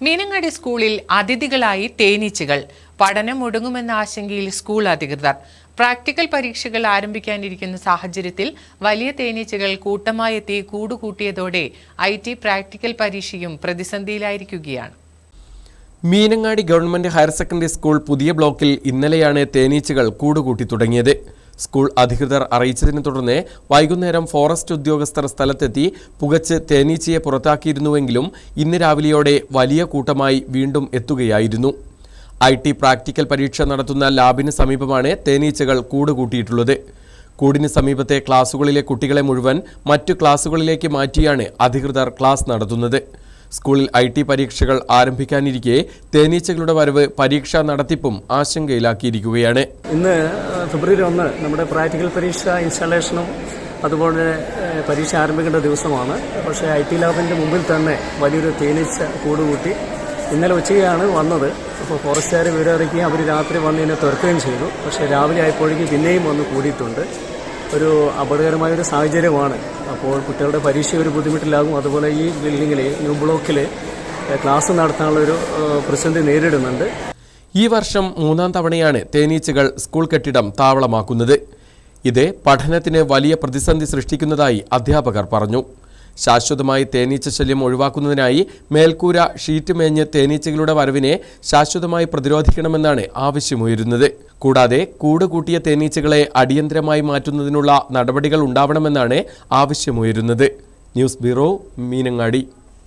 മീനങ്ങാടി സ്കൂളിൽ അതിഥികളായി തേനീച്ചകൾ. പഠനം മുടങ്ങുമെന്ന ആശങ്കയിൽ സ്കൂൾ അധികൃതർ. പ്രാക്ടിക്കൽ പരീക്ഷകൾ ആരംഭിക്കാനിരിക്കുന്ന സാഹചര്യത്തിൽ വലിയ തേനീച്ചകൾ കൂട്ടമായെത്തി കൂടുകൂട്ടിയതോടെ IT പ്രാക്ടിക്കൽ പരീക്ഷയും പ്രതിസന്ധിയിലായിരിക്കുകയാണ്. Meenangadi government higher secondary school പുതിയ ബ്ലോക്കിൽ ഇന്നലെയാണ് തേനീച്ചകൾ കൂടുകൂട്ടി തുടങ്ങിയത്. സ്കൂൾ അധികൃതർ അറിയിച്ചതിനെ തുടർന്ന് വൈകുന്നേരം ഫോറസ്റ്റ് ഉദ്യോഗസ്ഥർ സ്ഥലത്തെത്തി പുകച്ച് തേനീച്ചയെ പുറത്താക്കിയിരുന്നുവെങ്കിലും ഇന്ന് രാവിലെയോടെ വലിയ കൂട്ടമായി വീണ്ടും എത്തുകയായിരുന്നു. IT പ്രാക്ടിക്കൽ പരീക്ഷ നടത്തുന്ന ലാബിന് സമീപമാണ് തേനീച്ചകൾ കൂടുകൂട്ടിയിട്ടുള്ളത്. കൂടിന് സമീപത്തെ ക്ലാസുകളിലെ കുട്ടികളെ മുഴുവൻ മറ്റു ക്ലാസുകളിലേക്ക് മാറ്റിയാണ് അധികൃതർ ക്ലാസ് നടത്തുന്നത്. സ്കൂളിൽ IT പരീക്ഷകൾ ആരംഭിക്കാനിരിക്കെ തേനീച്ചകളുടെ വരവ് പരീക്ഷാ നടത്തിപ്പും ആശങ്കയിലാക്കിയിരിക്കുകയാണ്. ഇന്ന് ഫെബ്രുവരി 1 നമ്മുടെ പ്രാക്ടിക്കൽ പരീക്ഷ ഇൻസ്റ്റാളേഷനും അതുപോലെ പരീക്ഷ ആരംഭിക്കേണ്ട ദിവസമാണ്. പക്ഷേ IT ലാബിൻ്റെ മുമ്പിൽ തന്നെ വലിയൊരു തേനീച്ച കൂടുകൂട്ടി. ഇന്നലെ ഉച്ചയാണ് വന്നത്. അപ്പോൾ ഫോറസ്റ്റുകാർ വിവരം അറിയിക്കുകയും അവർ രാത്രി വന്ന് ഇതിനെ തുറക്കുകയും ചെയ്തു. പക്ഷേ രാവിലെ ആയപ്പോഴേക്കും പിന്നെയും വന്ന് കൂടിയിട്ടുണ്ട്. ഒരു അപകടകരമായൊരു സാഹചര്യമാണ്. അപ്പോൾ കുട്ടികളുടെ പരീക്ഷ ഒരു ബുദ്ധിമുട്ടിലാകും. അതുപോലെ ഈ ബിൽഡിങ്ങിൽ ന്യൂ ബ്ലോക്കിൽ ക്ലാസ് നടത്താനുള്ളൊരു പ്രതിസന്ധി നേരിടുന്നുണ്ട്. ഈ വർഷം 3ാം തവണയാണ് തേനീച്ചകൾ സ്കൂൾ കെട്ടിടം താവളമാക്കുന്നത്. ഇത് പഠനത്തിന് വലിയ പ്രതിസന്ധി സൃഷ്ടിക്കുന്നതായി അധ്യാപകർ പറഞ്ഞു. ശാശ്വതമായി തേനീച്ച ശല്യം ഒഴിവാക്കുന്നതിനായി മേൽക്കൂര ഷീറ്റ് മേഞ്ഞ് തേനീച്ചകളുടെ വരവിനെ ശാശ്വതമായി പ്രതിരോധിക്കണമെന്നാണ് ആവശ്യമുയരുന്നത്. കൂടാതെ കൂട് കൂട്ടിയ തേനീച്ചകളെ അടിയന്തരമായി മാറ്റുന്നതിനുള്ള നടപടികൾ ഉണ്ടാവണമെന്നാണ് ആവശ്യമുയരുന്നത്. News bureau, Meenangadi.